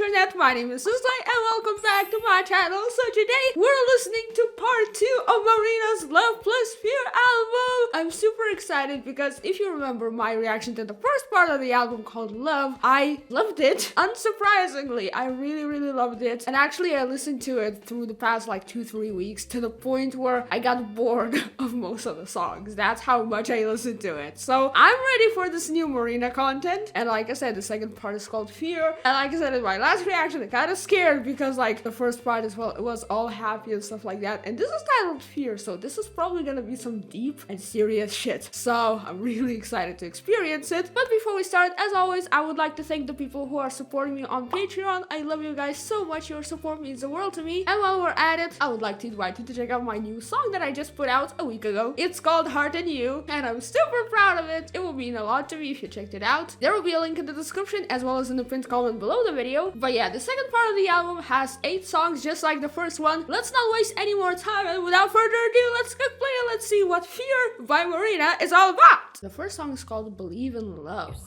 internet, my name is Sisley and welcome back to my channel. So today we're listening to part 2 of Marina's Love Plus Fear album. I'm super excited because if you remember my reaction to the first part of the album called Love, I loved it. Unsurprisingly, I really loved it. And actually I listened to it through the past like 2-3 weeks to the point where I got bored of most of the songs. That's how much I listened to it. So I'm ready for this new Marina content. And like I said, the second part is called Fear. And like I said in my last reaction, I kind of scared because like the first part as well, it was all happy and stuff like that. And this is titled Fear, so this is probably gonna be some deep and serious shit. So I'm really excited to experience it. But before we start, as always, I would like to thank the people who are supporting me on Patreon. I love you guys so much. Your support means the world to me. And while we're at it, I would like to invite you to check out my new song that I just put out a week ago. It's called Heart and You, and I'm super proud of it. It will mean a lot to me if you checked it out. There will be a link in the description as well as in the pinned comment below the video. But yeah, the second part of the album has 8 songs just like the first one. Let's not waste any more time, and without further ado, let's click play and let's see what Fear by Marina is all about. The first song is called Believe in Love.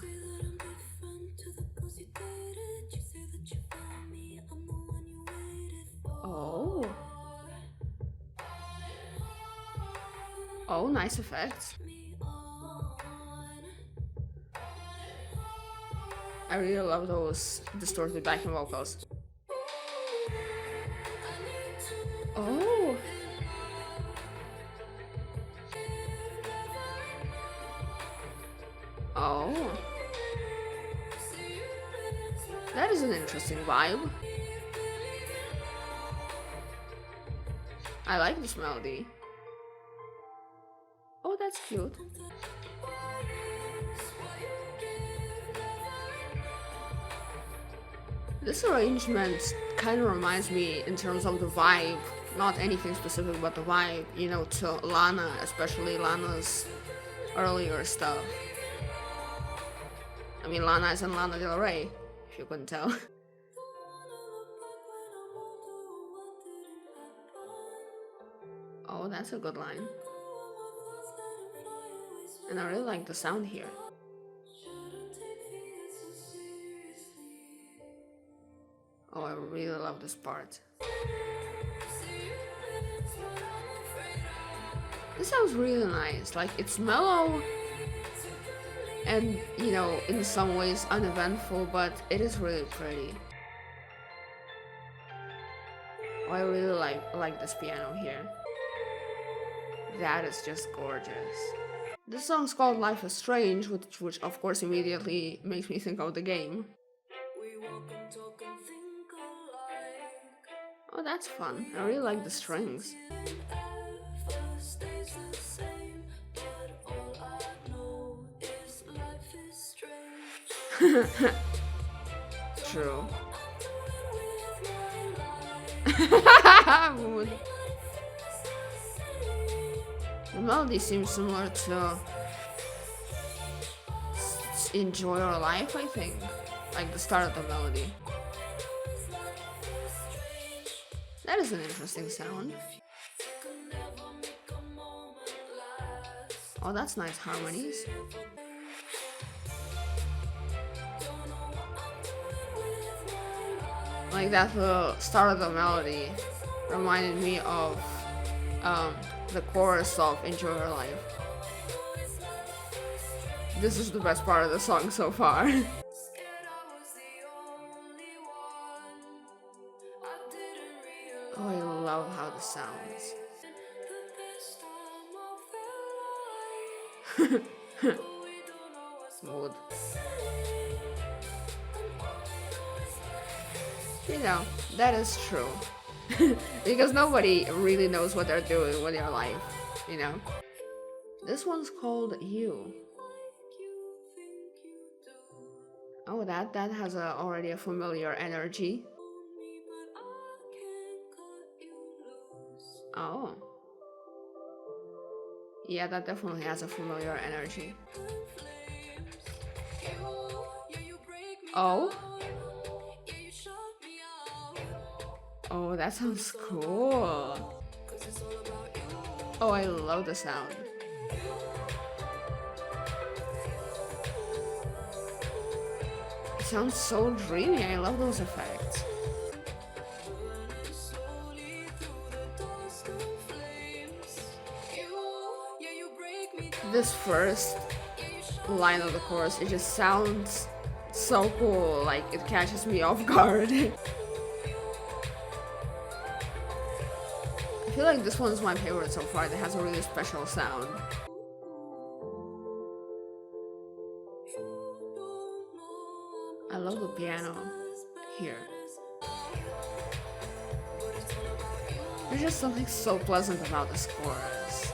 Oh. Oh, nice effects. I really love those distorted backing vocals. Oh. Oh. That is an interesting vibe. I like this melody. Oh, that's cute. This arrangement kind of reminds me in terms of the vibe, not anything specific, but the vibe, you know, to Lana, especially Lana's earlier stuff. I mean, Lana isn't Lana Del Rey, if you couldn't tell. Oh, that's a good line. And I really like the sound here. Oh, I really love this part. This sounds really nice. Like, it's mellow and, you know, in some ways uneventful, but it is really pretty. Oh, I really like this piano here. That is just gorgeous. This song's called Life is Strange, which of course immediately makes me think of the game. Oh, that's fun. I really like the strings. True. Mood. The melody seems similar to Enjoy Your Life, I think. Like the start of the melody. That is an interesting sound. Oh, that's nice harmonies. Like that the start of the melody reminded me of the chorus of Enjoy Your Life. This is the best part of the song so far. Oh, I love how this sounds. Smooth. You know, that is true. Because nobody really knows what they're doing with their life, you know? This one's called You. Oh, that has already a familiar energy. Oh. Yeah, that definitely has a familiar energy. Oh. Oh, that sounds cool. Oh, I love the sound. sounds so dreamy. I love those effects. This first line of the chorus, it just sounds so cool, like it catches me off guard. I feel like this one's my favorite so far. It has a really special sound. I love the piano here. There's just something so pleasant about this chorus.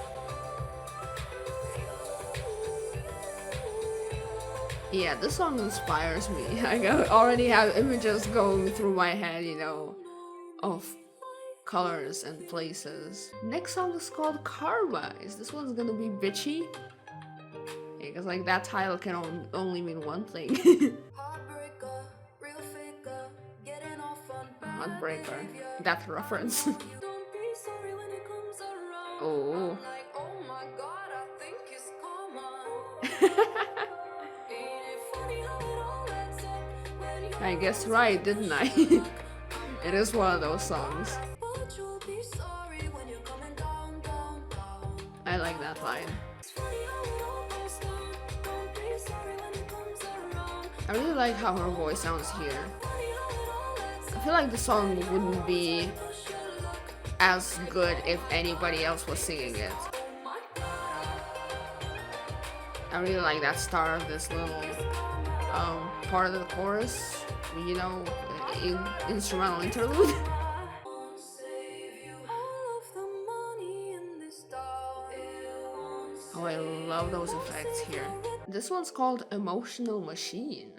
Yeah, this song inspires me. I already have images going through my head, you know, of colors and places. Next song is called Karma. Is this one's gonna be bitchy? Yeah, because like that title can only mean one thing. Heartbreaker. That reference. Oh. I guessed right, didn't I? It is one of those songs. I like that line. I really like how her voice sounds here. I feel like the song wouldn't be as good if anybody else was singing it. I really like that start of this little part of the chorus, you know, instrumental interlude. Oh, I love those effects here. This one's called Emotional Machine.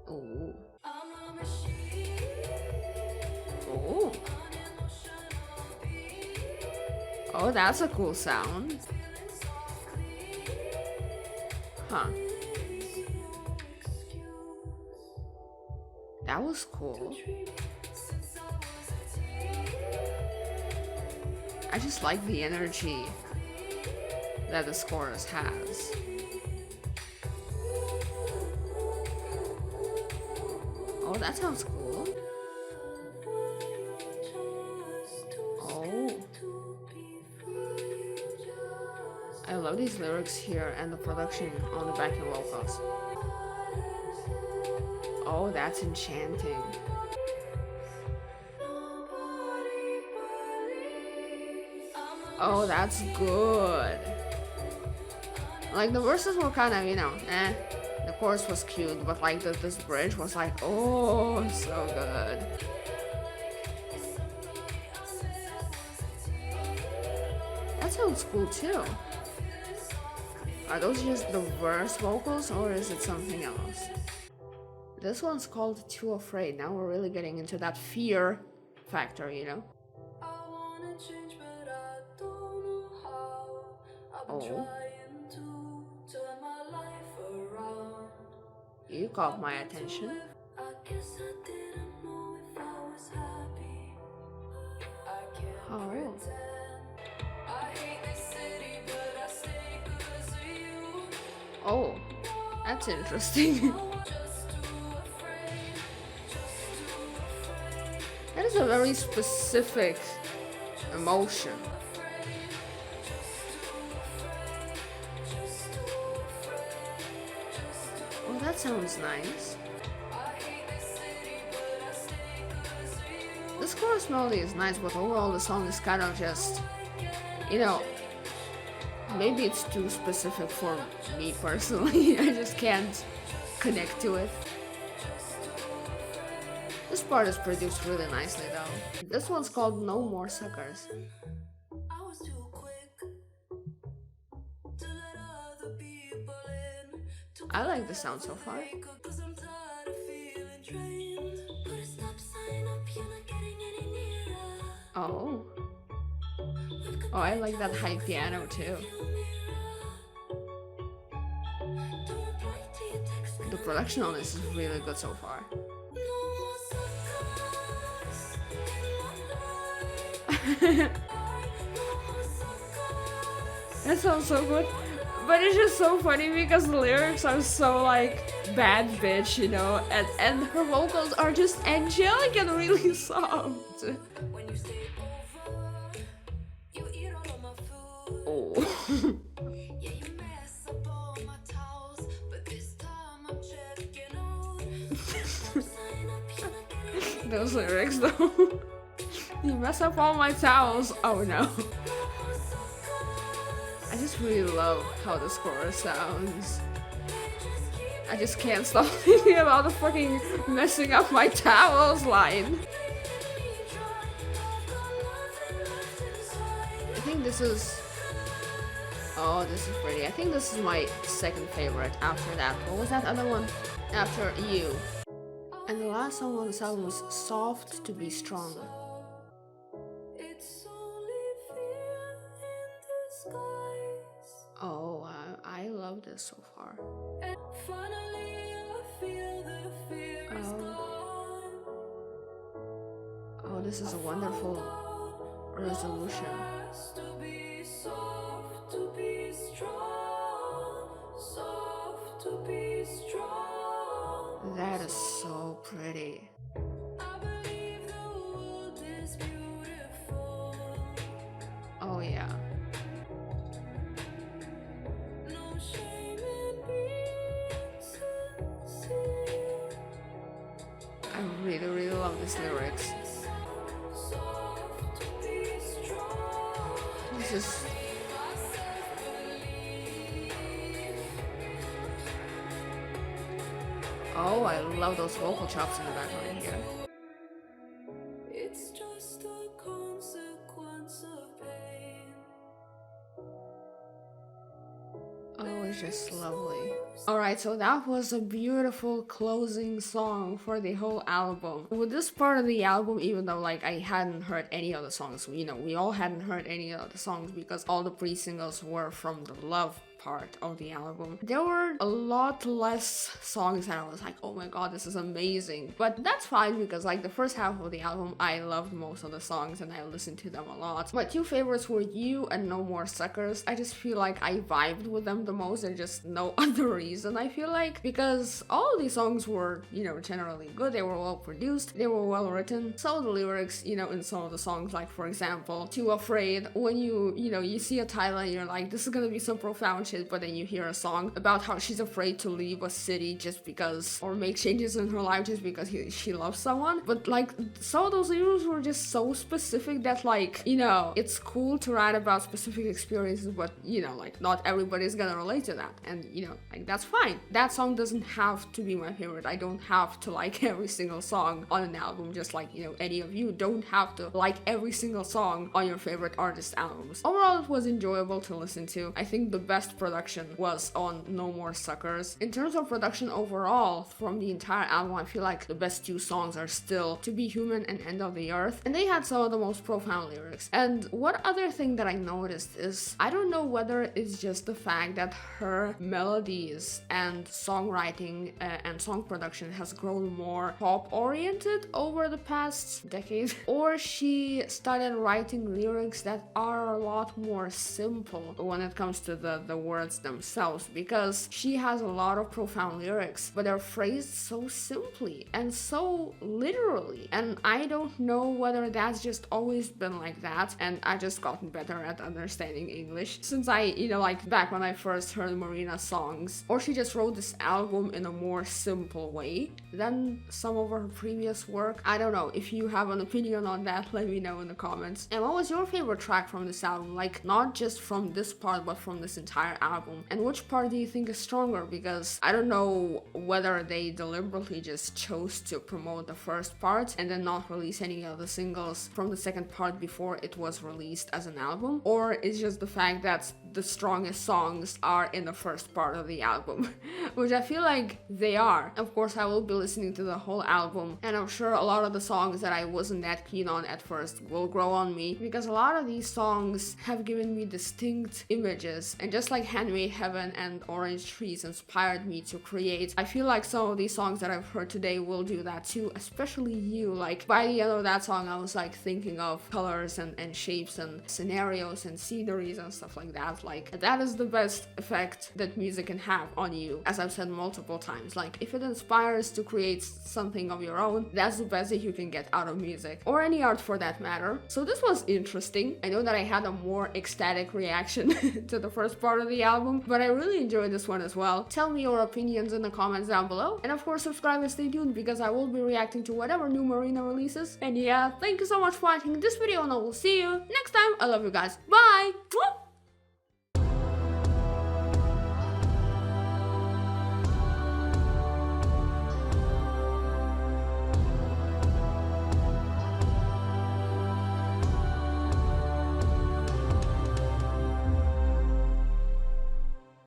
Oh. Oh. Oh, that's a cool sound. Huh. That was cool. I just like the energy that this chorus has. Oh, that sounds cool. Oh. I love these lyrics here and the production on the backing vocals. Oh, that's enchanting. Oh, that's good. Like the verses were kind of, you know, eh. The chorus was cute, but like this bridge was like, oh, so good. That sounds cool too. Are those just the verse vocals or is it something else? This one's called Too Afraid. Now we're really getting into that fear factor, you know? Oh. You caught my attention. Oh. Oh, that's interesting. That is a very specific emotion. Oh, that sounds nice. This chorus melody is nice, but overall the song is kind of just, you know, maybe it's too specific for me personally. I just can't connect to it. This part is produced really nicely though. This one's called No More Suckers. I like the sound so far. Oh. Oh, I like that high piano too. The production on this is really good so far. That sounds so good. But it's just so funny because the lyrics are so like bad bitch, you know, and her vocals are just angelic and really soft. Oh. Those lyrics though. You mess up all my towels. Oh no. I just really love how this chorus sounds. I just can't stop thinking about the fucking messing up my towels line. I think this is... Oh, this is pretty. I think this is my second favorite after that. What was that other one? After You. And the last song on this album was Soft to Be Strong. Oh, I love this so far. Oh, this is a wonderful resolution. That is so pretty. Oh yeah. I really love these lyrics. This is... Oh, I love those vocal chops in the background here. It's just a consequence of pain. Oh, it's just lovely. Alright, so that was a beautiful closing song for the whole album. With this part of the album, even though like I hadn't heard any of the songs, you know, we all hadn't heard any of the songs because all the pre-singles were from the Love part of the album. There were a lot less songs that I was like, oh my god, this is amazing. But that's fine because like the first half of the album, I loved most of the songs and I listened to them a lot. My two favorites were You and No More Suckers. I just feel like I vibed with them the most and just no other reason. I feel like because all of these songs were, you know, generally good. They were well produced, they were well written. Some of the lyrics, you know, in some of the songs, like for example, Too Afraid, when you see a title and you're like, this is gonna be some profound shit, but then you hear a song about how she's afraid to leave a city just because, or make changes in her life just because she loves someone. But like some of those lyrics were just so specific that like, you know, it's cool to write about specific experiences, but you know, like not everybody's gonna relate to that, and you know, like that's fine. That song doesn't have to be my favorite. I don't have to like every single song on an album, just like, you know, any of you don't have to like every single song on your favorite artist albums. Overall, it was enjoyable to listen to. I think the best production was on No More Suckers. In terms of production overall, from the entire album, I feel like the best two songs are still To Be Human and End of the Earth, and they had some of the most profound lyrics. And one other thing that I noticed is, I don't know whether it's just the fact that her melodies and songwriting and song production has grown more pop-oriented over the past decade, or she started writing lyrics that are a lot more simple when it comes to the words themselves, because she has a lot of profound lyrics, but they're phrased so simply and so literally. And I don't know whether that's just always been like that, and I just gotten better at understanding English since I, you know, like back when I first heard Marina songs, or she just wrote this album in a more simple way than some of her previous work. I don't know. If you have an opinion on that, let me know in the comments. And what was your favorite track from this album? Like, not just from this part, but from this entire album. And which part do you think is stronger? Because I don't know whether they deliberately just chose to promote the first part and then not release any of the singles from the second part before it was released as an album, or it's just the fact that the strongest songs are in the first part of the album, which I feel like they are. Of course, I will be listening to the whole album, and I'm sure a lot of the songs that I wasn't that keen on at first will grow on me, because a lot of these songs have given me distinct images, and just like Handmade Heaven and Orange Trees inspired me to create, I feel like some of these songs that I've heard today will do that too, especially You. Like, by the end of that song, I was like thinking of colors and shapes and scenarios and sceneries and stuff like that. art. Like, that is the best effect that music can have on you, as I've said multiple times. Like, if it inspires to create something of your own, that's the best that you can get out of music, or any art for that matter. So this was interesting. I know that I had a more ecstatic reaction to the first part of the album, but I really enjoyed this one as well. Tell me your opinions in the comments down below, and of course subscribe and stay tuned because I will be reacting to whatever new Marina releases. And yeah, thank you so much for watching this video, and I will see you next time. I love you guys. Bye!